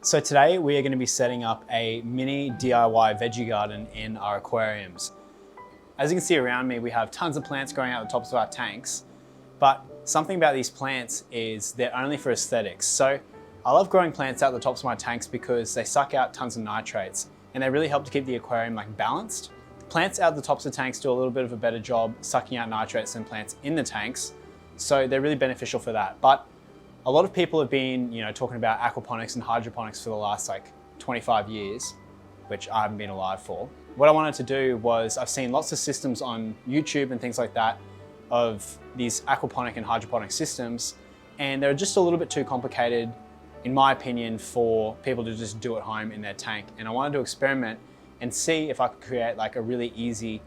So today we are going to be setting up a mini DIY veggie garden in our aquariums. As you can see around me, we have tons of plants growing out the tops of our tanks, but something about these plants is they're only for aesthetics. So I love growing plants out the tops of my tanks because they suck out tons of nitrates and they really help to keep the aquarium balanced. Plants out the tops of tanks do a little bit of a better job sucking out nitrates than plants in the tanks, so they're really beneficial for that. But a lot of people have been, talking about aquaponics and hydroponics for the last 25 years, which I haven't been alive for. What I wanted to do was, I've seen lots of systems on YouTube and things like that of these aquaponic and hydroponic systems, and they're just a little bit too complicated, in my opinion, for people to just do at home in their tank. And I wanted to experiment and see if I could create a really easy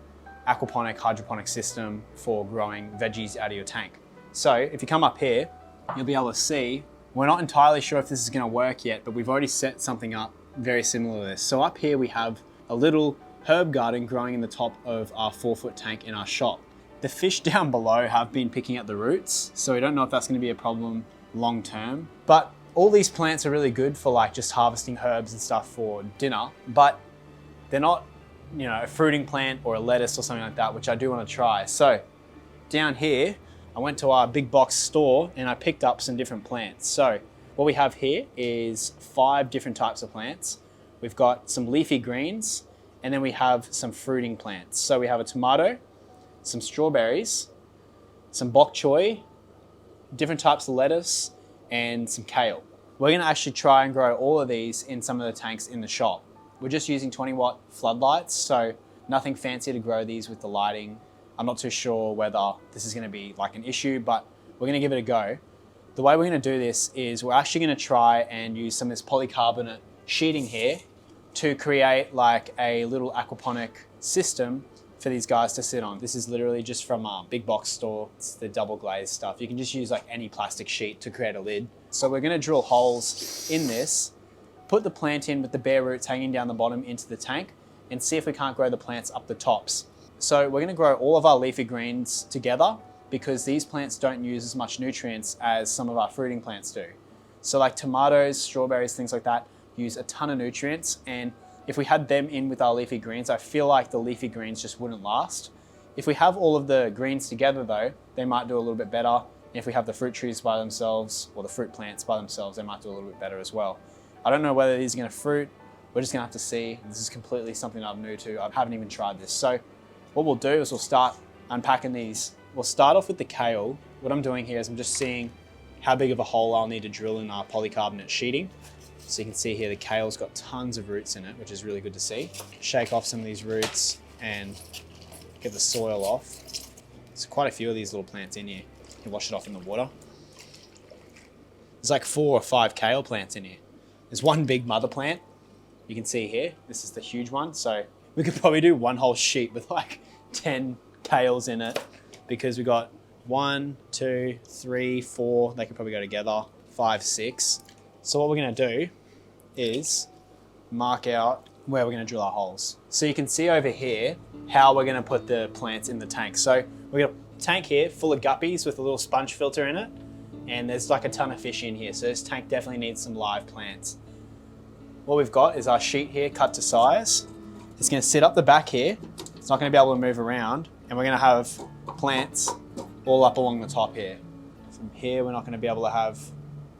aquaponic, hydroponic system for growing veggies out of your tank. So if you come up here, you'll be able to see, we're not entirely sure if this is going to work yet, but we've already set something up very similar to this. So up here we have a little herb garden growing in the top of our 4-foot tank in our shop. The fish down below have been picking at the roots, so we don't know if that's going to be a problem long term. But all these plants are really good for just harvesting herbs and stuff for dinner, but they're not, a fruiting plant or a lettuce or something like that, which I do want to try. So down here, I went to our big box store and I picked up some different plants. So what we have here is 5 different types of plants. We've got some leafy greens, and then we have some fruiting plants. So we have a tomato, some strawberries, some bok choy, different types of lettuce, and some kale. We're gonna actually try and grow all of these in some of the tanks in the shop. We're just using 20-watt floodlights, so nothing fancy to grow these with the lighting. I'm not too sure whether this is gonna be an issue, but we're gonna give it a go. The way we're gonna do this is we're actually gonna try and use some of this polycarbonate sheeting here to create a little aquaponic system for these guys to sit on. This is literally just from our big box store. It's the double glazed stuff. You can just use any plastic sheet to create a lid. So we're gonna drill holes in this, put the plant in with the bare roots hanging down the bottom into the tank, and see if we can't grow the plants up the tops. So we're gonna grow all of our leafy greens together because these plants don't use as much nutrients as some of our fruiting plants do. So tomatoes, strawberries, things like that use a ton of nutrients, and if we had them in with our leafy greens, I feel like the leafy greens just wouldn't last. If we have all of the greens together though, they might do a little bit better. And if we have the fruit trees by themselves, or the fruit plants by themselves, they might do a little bit better as well. I don't know whether these are gonna fruit. We're just gonna have to see. This is completely something I'm new to. I haven't even tried this. So what we'll do is we'll start unpacking these. We'll start off with the kale. What I'm doing here is I'm just seeing how big of a hole I'll need to drill in our polycarbonate sheeting. So you can see here the kale's got tons of roots in it, which is really good to see. Shake off some of these roots and get the soil off. There's quite a few of these little plants in here. You can wash it off in the water. There's 4 or 5 kale plants in here. There's one big mother plant you can see here. This is the huge one. So we could probably do one whole sheet with 10 kales in it, because we got 1, 2, 3, 4, they could probably go together, 5, 6. So what we're gonna do is mark out where we're gonna drill our holes. So you can see over here how we're gonna put the plants in the tank. So we got a tank here full of guppies with a little sponge filter in it, and there's a ton of fish in here. So this tank definitely needs some live plants. What we've got is our sheet here cut to size. It's gonna sit up the back here. It's not gonna be able to move around, and we're gonna have plants all up along the top here. From here, we're not gonna be able to have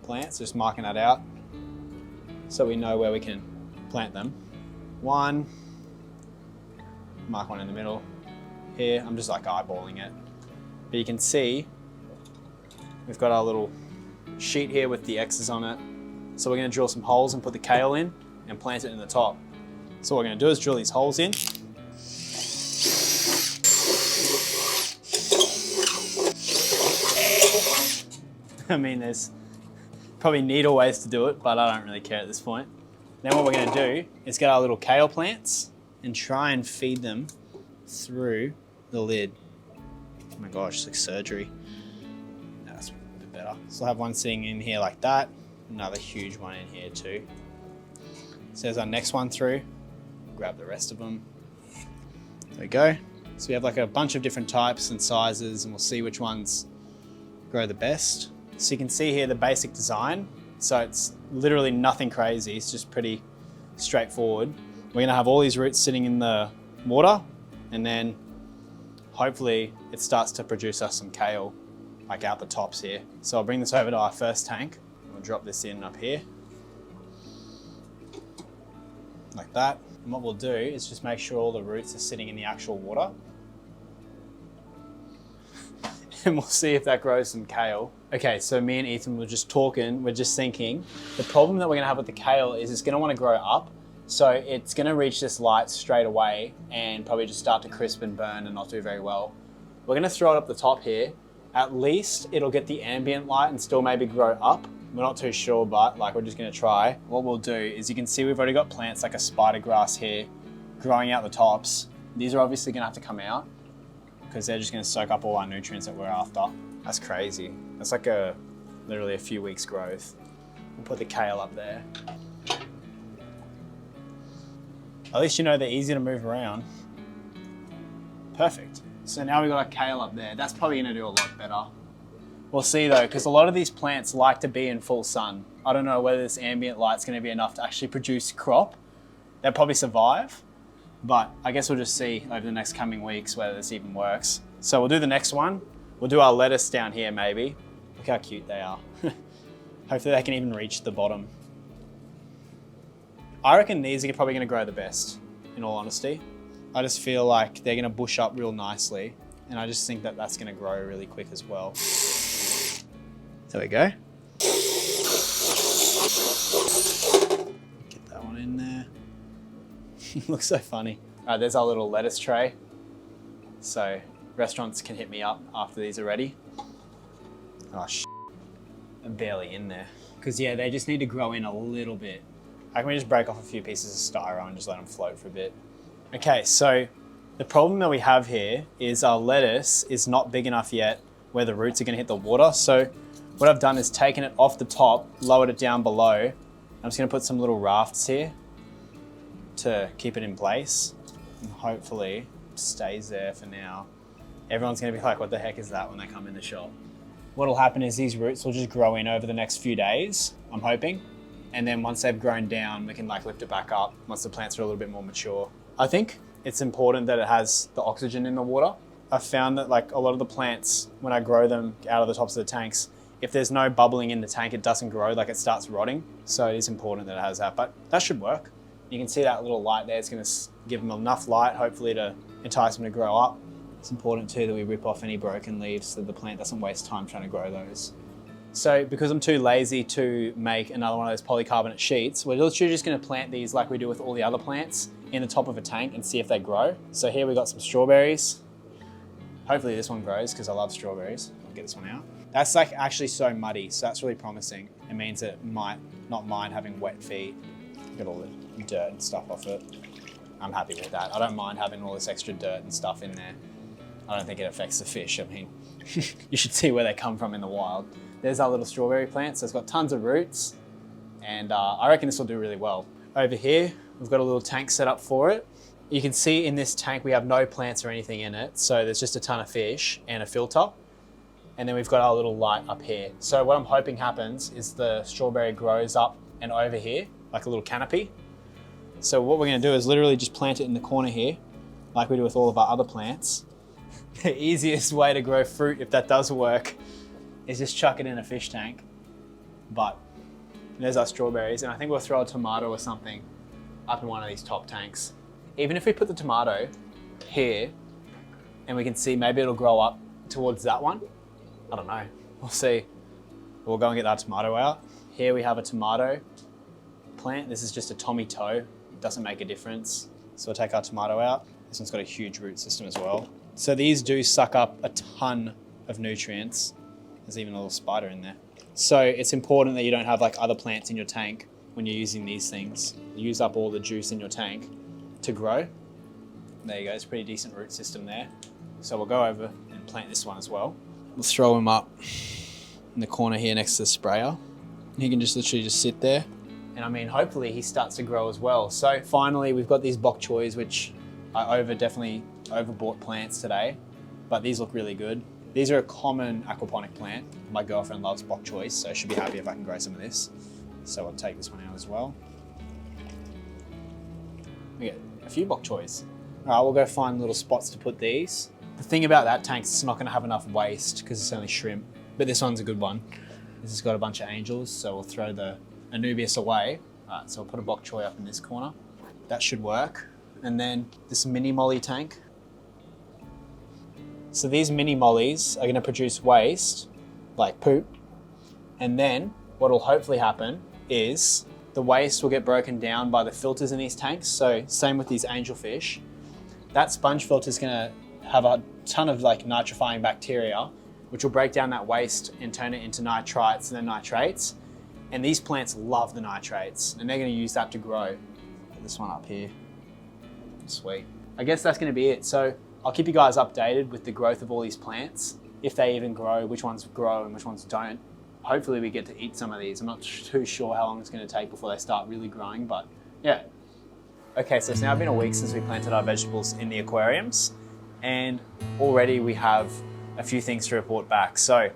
plants, just marking that out so we know where we can plant them. 1, mark 1 in the middle. Here, I'm just eyeballing it. But you can see we've got our little sheet here with the X's on it. So we're gonna drill some holes and put the kale in and plant it in the top. So what we're gonna do is drill these holes in. I mean, there's probably neater ways to do it, but I don't really care at this point. Then what we're gonna do is get our little kale plants and try and feed them through the lid. Oh my gosh, it's like surgery. That's a bit better. So I'll have one sitting in here like that, another huge one in here too. So there's our next one through. Grab the rest of them. There we go. So we have a bunch of different types and sizes, and we'll see which ones grow the best. So you can see here the basic design. So it's literally nothing crazy. It's just pretty straightforward. We're gonna have all these roots sitting in the water, and then hopefully it starts to produce us some kale, like out the tops here. So I'll bring this over to our first tank. We'll drop this in up here, like that. And what we'll do is just make sure all the roots are sitting in the actual water. And we'll see if that grows some kale. Okay, so me and Ethan were just talking, we're just thinking, the problem that we're gonna have with the kale is it's gonna wanna grow up. So it's gonna reach this light straight away and probably just start to crisp and burn and not do very well. We're gonna throw it up the top here. At least it'll get the ambient light and still maybe grow up. We're not too sure, but like we're just gonna try. What we'll do is you can see we've already got plants like a spider grass here growing out the tops. These are obviously gonna have to come out because they're just gonna soak up all our nutrients that we're after. That's crazy. That's like literally a few weeks growth. We'll put the kale up there. At least you know they're easy to move around. Perfect. So now we've got our kale up there. That's probably gonna do a lot better. We'll see though, because a lot of these plants like to be in full sun. I don't know whether this ambient light's gonna be enough to actually produce crop. They'll probably survive, but I guess we'll just see over the next coming weeks whether this even works. So we'll do the next one. We'll do our lettuce down here maybe. Look how cute they are. Hopefully they can even reach the bottom. I reckon these are probably gonna grow the best, in all honesty. I just feel like they're gonna bush up real nicely, and I just think that that's gonna grow really quick as well. There we go. Get that one in there. Looks so funny. All right, there's our little lettuce tray. So restaurants can hit me up after these are ready. Oh, I'm barely in there. Because yeah, they just need to grow in a little bit. How can we just break off a few pieces of styro and just let them float for a bit? Okay, so the problem that we have here is our lettuce is not big enough yet where the roots are gonna hit the water. So what I've done is taken it off the top, lowered it down below. I'm just gonna put some little rafts here to keep it in place. And hopefully it stays there for now. Everyone's gonna be like, what the heck is that when they come in the shop? What'll happen is these roots will just grow in over the next few days, I'm hoping. And then once they've grown down, we can like lift it back up once the plants are a little bit more mature. I think it's important that it has the oxygen in the water. I've found that like a lot of the plants, when I grow them out of the tops of the tanks, if there's no bubbling in the tank, it doesn't grow, like it starts rotting. So it is important that it has that, but that should work. You can see that little light there. It's gonna give them enough light, hopefully to entice them to grow up. It's important too that we rip off any broken leaves so the plant doesn't waste time trying to grow those. So because I'm too lazy to make another one of those polycarbonate sheets, we're literally just gonna plant these like we do with all the other plants in the top of a tank and see if they grow. So here we got some strawberries. Hopefully this one grows because I love strawberries. I'll get this one out. That's like actually so muddy, so that's really promising. It means it might not mind having wet feet. Get all the dirt and stuff off it. I'm happy with that. I don't mind having all this extra dirt and stuff in there. I don't think it affects the fish. I mean, you should see where they come from in the wild. There's our little strawberry plant. So it's got tons of roots and I reckon this will do really well. Over here, we've got a little tank set up for it. You can see in this tank, we have no plants or anything in it. So there's just a ton of fish and a filter. And then we've got our little light up here. So what I'm hoping happens is the strawberry grows up and over here, like a little canopy. So what we're gonna do is literally just plant it in the corner here, like we do with all of our other plants. The easiest way to grow fruit, if that does work, is just chuck it in a fish tank. But there's our strawberries, and I think we'll throw a tomato or something up in one of these top tanks. Even if we put the tomato here, and we can see maybe it'll grow up towards that one. I don't know, we'll see. We'll go and get that tomato out. Here we have a tomato plant. This is just a Tommy toe. It doesn't make a difference. So we'll take our tomato out. This one's got a huge root system as well. So these do suck up a ton of nutrients. There's even a little spider in there. So it's important that you don't have like other plants in your tank when you're using these things. You use up all the juice in your tank to grow. There you go, it's a pretty decent root system there. So we'll go over and plant this one as well. We'll throw him up in the corner here next to the sprayer. He can just literally just sit there. And I mean, hopefully he starts to grow as well. So finally, we've got these bok choys, which I definitely overbought plants today, but these look really good. These are a common aquaponic plant. My girlfriend loves bok choys, so she'll be happy if I can grow some of this. So I'll take this one out as well. We get a few bok choys. All right, we'll go find little spots to put these. The thing about that tank is it's not gonna have enough waste because it's only shrimp, but this one's a good one. This has got a bunch of angels, so we'll throw the Anubias away. All right, so I'll put a bok choy up in this corner. That should work. And then this mini molly tank. So these mini mollies are gonna produce waste, like poop. And then what will hopefully happen is the waste will get broken down by the filters in these tanks. So same with these angelfish. That sponge filter is gonna have a ton of like nitrifying bacteria, which will break down that waste and turn it into nitrites and then nitrates. And these plants love the nitrates and they're gonna use that to grow. Put this one up here. Sweet. I guess that's gonna be it. So I'll keep you guys updated with the growth of all these plants, if they even grow, which ones grow and which ones don't. Hopefully we get to eat some of these. I'm not too sure how long it's gonna take before they start really growing, but yeah. Okay, so it's now been a week since we planted our vegetables in the aquariums, and already we have a few things to report back. So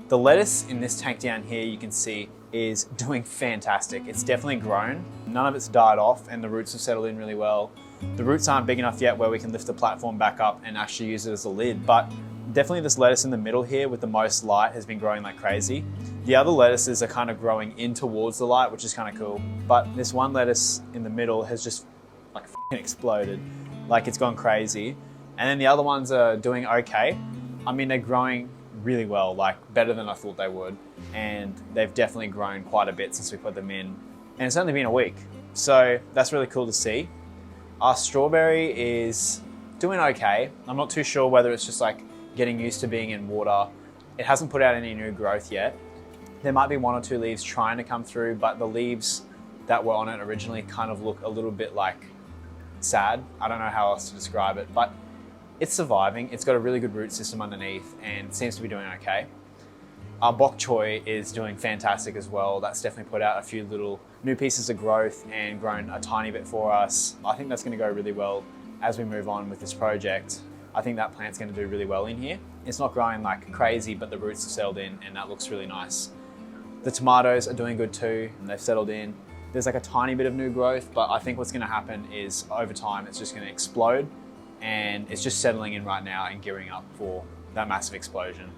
the lettuce in this tank down here, you can see, is doing fantastic. It's definitely grown. None of it's died off and the roots have settled in really well. The roots aren't big enough yet where we can lift the platform back up and actually use it as a lid, but definitely this lettuce in the middle here with the most light has been growing like crazy. The other lettuces are kind of growing in towards the light, which is kind of cool. But this one lettuce in the middle has just like exploded. Like it's gone crazy. And then the other ones are doing okay. I mean, they're growing really well, like better than I thought they would. And they've definitely grown quite a bit since we put them in. And it's only been a week. So that's really cool to see. Our strawberry is doing okay. I'm not too sure whether it's just like getting used to being in water. It hasn't put out any new growth yet. There might be one or two leaves trying to come through, but the leaves that were on it originally kind of look a little bit like sad. I don't know how else to describe it, but it's surviving. It's got a really good root system underneath and seems to be doing okay. Our bok choy is doing fantastic as well. That's definitely put out a few little new pieces of growth and grown a tiny bit for us. I think that's going to go really well as we move on with this project. I think that plant's going to do really well in here. It's not growing like crazy, but the roots have settled in and that looks really nice. The tomatoes are doing good too, and they've settled in. There's like a tiny bit of new growth, but I think what's going to happen is over time it's just going to explode, and it's just settling in right now and gearing up for that massive explosion.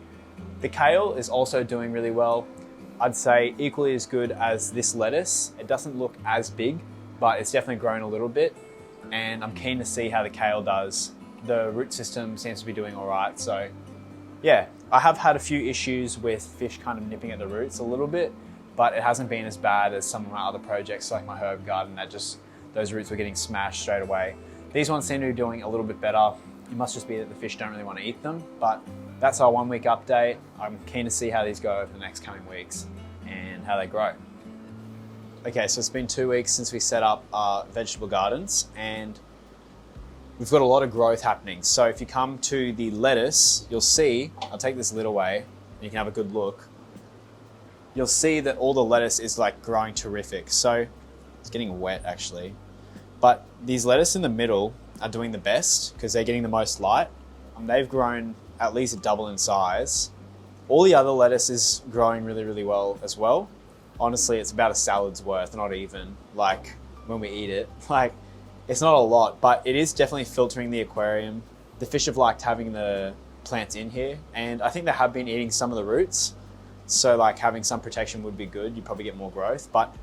The kale is also doing really well. I'd say equally as good as this lettuce. It doesn't look as big, but it's definitely grown a little bit, and I'm keen to see how the kale does. The root system seems to be doing all right, so yeah. I have had a few issues with fish kind of nipping at the roots a little bit, but it hasn't been as bad as some of my other projects like my herb garden that just, those roots were getting smashed straight away. These ones seem to be doing a little bit better. It must just be that the fish don't really want to eat them, but that's our 1 week update. I'm keen to see how these go over the next coming weeks and how they grow. Okay, so it's been 2 weeks since we set up our vegetable gardens and we've got a lot of growth happening. So if you come to the lettuce, you'll see, I'll take this lid away and you can have a good look. You'll see that all the lettuce is like growing terrific. So it's getting wet actually. But these lettuce in the middle are doing the best because they're getting the most light. They've grown at least double in size. All the other lettuce is growing really, really well as well. Honestly, it's about a salad's worth, not even, like when we eat it. Like, it's not a lot, but it is definitely filtering the aquarium. The fish have liked having the plants in here, and I think they have been eating some of the roots. So like having some protection would be good. You probably get more growth, but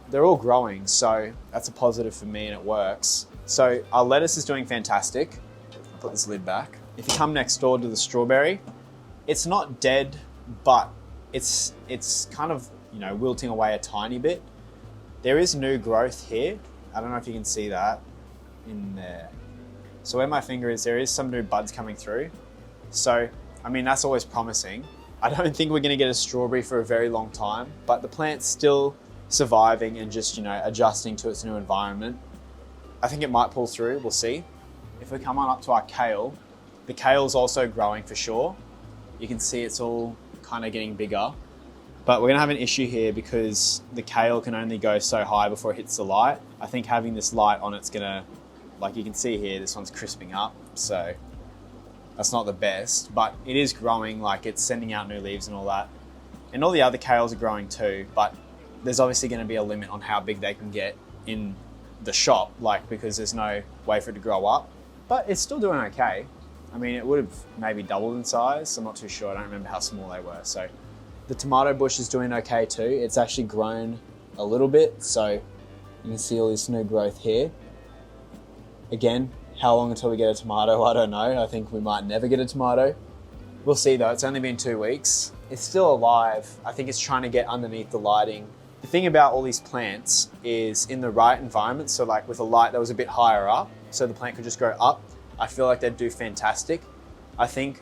they're all growing. So that's a positive for me and it works. So our lettuce is doing fantastic. I'll put this lid back. If you come next door to the strawberry, it's not dead, but it's kind of, you know, wilting away a tiny bit. There is new growth here. I don't know if you can see that in there. So where my finger is, there is some new buds coming through. So, I mean, that's always promising. I don't think we're gonna get a strawberry for a very long time, but the plant's still surviving and just, you know, adjusting to its new environment. I think it might pull through, we'll see. If we come on up to our kale, the kale's also growing for sure. You can see it's all kind of getting bigger, but we're gonna have an issue here because the kale can only go so high before it hits the light. I think having this light on it's gonna, like you can see here, this one's crisping up, so that's not the best, but it is growing, like it's sending out new leaves and all that. And all the other kales are growing too, but there's obviously going to be a limit on how big they can get in the shop, like, because there's no way for it to grow up, but it's still doing okay. I mean, it would have maybe doubled in size. I'm not too sure. I don't remember how small they were. So the tomato bush is doing okay too. It's actually grown a little bit. So you can see all this new growth here. Again, how long until we get a tomato? I don't know. I think we might never get a tomato. We'll see though. It's only been 2 weeks. It's still alive. I think it's trying to get underneath the lighting. The thing about all these plants is in the right environment. So like with a light that was a bit higher up, so the plant could just grow up, I feel like they'd do fantastic. I think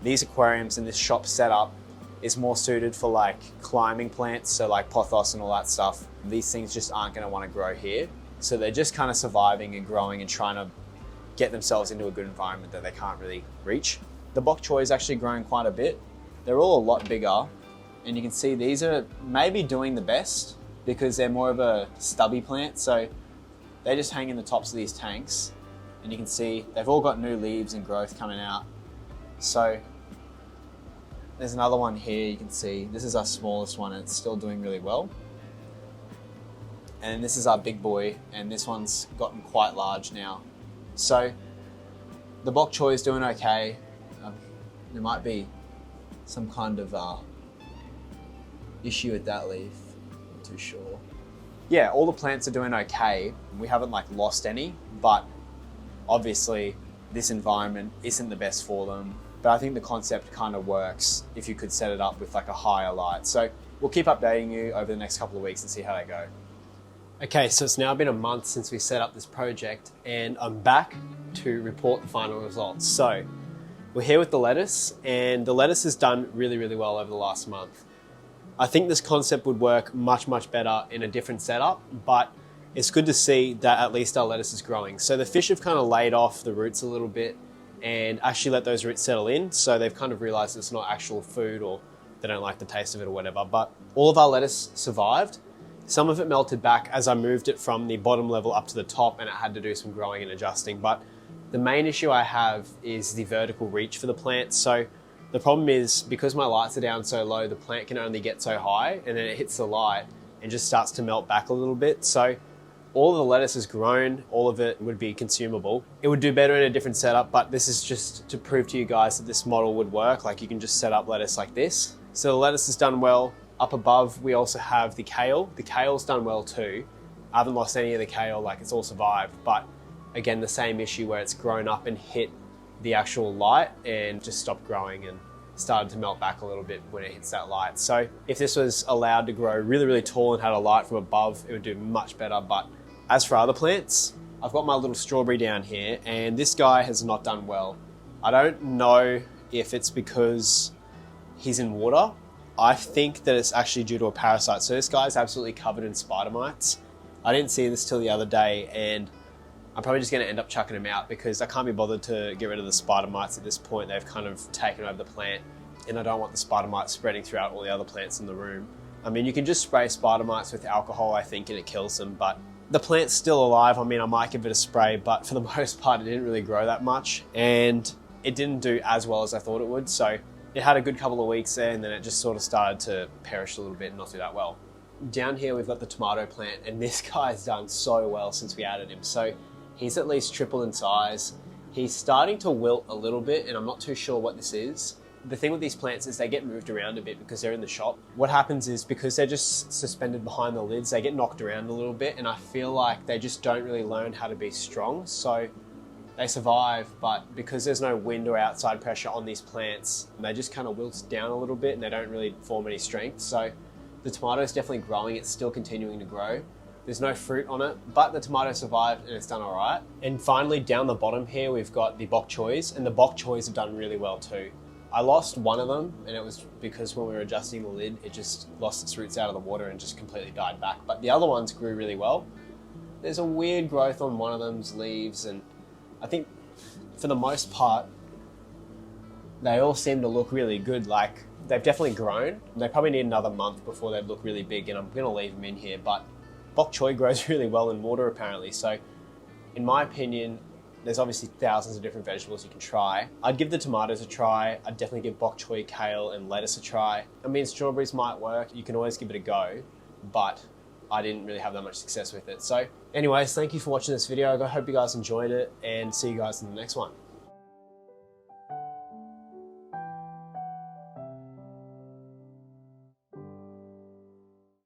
these aquariums and this shop setup is more suited for like climbing plants, so like pothos and all that stuff. These things just aren't going to want to grow here. So they're just kind of surviving and growing and trying to get themselves into a good environment that they can't really reach. The bok choy is actually growing quite a bit. They're all a lot bigger, and you can see these are maybe doing the best because they're more of a stubby plant. So they just hang in the tops of these tanks. And you can see they've all got new leaves and growth coming out. So there's another one here. You can see this is our smallest one and it's still doing really well. And this is our big boy, and this one's gotten quite large now. So the bok choy is doing okay. There might be some kind of issue with that leaf. Not too sure. Yeah, all the plants are doing okay. We haven't like lost any, but obviously, this environment isn't the best for them, but I think the concept kind of works if you could set it up with like a higher light. So we'll keep updating you over the next couple of weeks and see how they go. Okay, so it's now been a month since we set up this project, and I'm back to report the final results. So we're here with the lettuce, and the lettuce has done really, really well over the last month. I think this concept would work much, much better in a different setup, but it's good to see that at least our lettuce is growing. So the fish have kind of laid off the roots a little bit and actually let those roots settle in. So they've kind of realized it's not actual food, or they don't like the taste of it or whatever. But all of our lettuce survived. Some of it melted back as I moved it from the bottom level up to the top, and it had to do some growing and adjusting. But the main issue I have is the vertical reach for the plant. So the problem is, because my lights are down so low, the plant can only get so high, and then it hits the light and just starts to melt back a little bit. So all of the lettuce has grown, all of it would be consumable. It would do better in a different setup, but this is just to prove to you guys that this model would work. Like, you can just set up lettuce like this. So the lettuce has done well. Up above, we also have the kale. The kale's done well too. I haven't lost any of the kale, like it's all survived, but again, the same issue where it's grown up and hit the actual light and just stopped growing and started to melt back a little bit when it hits that light. So if this was allowed to grow really, really tall and had a light from above, it would do much better. But as for other plants, I've got my little strawberry down here, and this guy has not done well. I don't know if it's because he's in water. I think that it's actually due to a parasite. So this guy's absolutely covered in spider mites. I didn't see this till the other day, and I'm probably just gonna end up chucking him out because I can't be bothered to get rid of the spider mites at this point. They've kind of taken over the plant, and I don't want the spider mites spreading throughout all the other plants in the room. I mean, you can just spray spider mites with alcohol, I think, and it kills them, but the plant's still alive. I mean, I might give it a spray, but for the most part, it didn't really grow that much, and it didn't do as well as I thought it would. So it had a good couple of weeks there, and then it just sort of started to perish a little bit and not do that well. Down here, we've got the tomato plant, and this guy's done so well since we added him. So he's at least tripled in size. He's starting to wilt a little bit, and I'm not too sure what this is. The thing with these plants is they get moved around a bit because they're in the shop. What happens is, because they're just suspended behind the lids, they get knocked around a little bit, and I feel like they just don't really learn how to be strong. So they survive, but because there's no wind or outside pressure on these plants, they just kind of wilt down a little bit and they don't really form any strength. So the tomato is definitely growing. It's still continuing to grow. There's no fruit on it, but the tomato survived and it's done all right. And finally, down the bottom here, we've got the bok choys, and the bok choys have done really well too. I lost one of them, and it was because when we were adjusting the lid, it just lost its roots out of the water and just completely died back. But the other ones grew really well. There's a weird growth on one of them's leaves, and I think for the most part, they all seem to look really good. Like, they've definitely grown. They probably need another month before they look really big, and I'm gonna leave them in here. But bok choy grows really well in water apparently. So in my opinion, there's obviously thousands of different vegetables you can try. I'd give the tomatoes a try. I'd definitely give bok choy, kale, and lettuce a try. I mean, strawberries might work. You can always give it a go. but I didn't really have that much success with it. So anyways, thank you for watching this video. I hope you guys enjoyed it, and see you guys in the next one.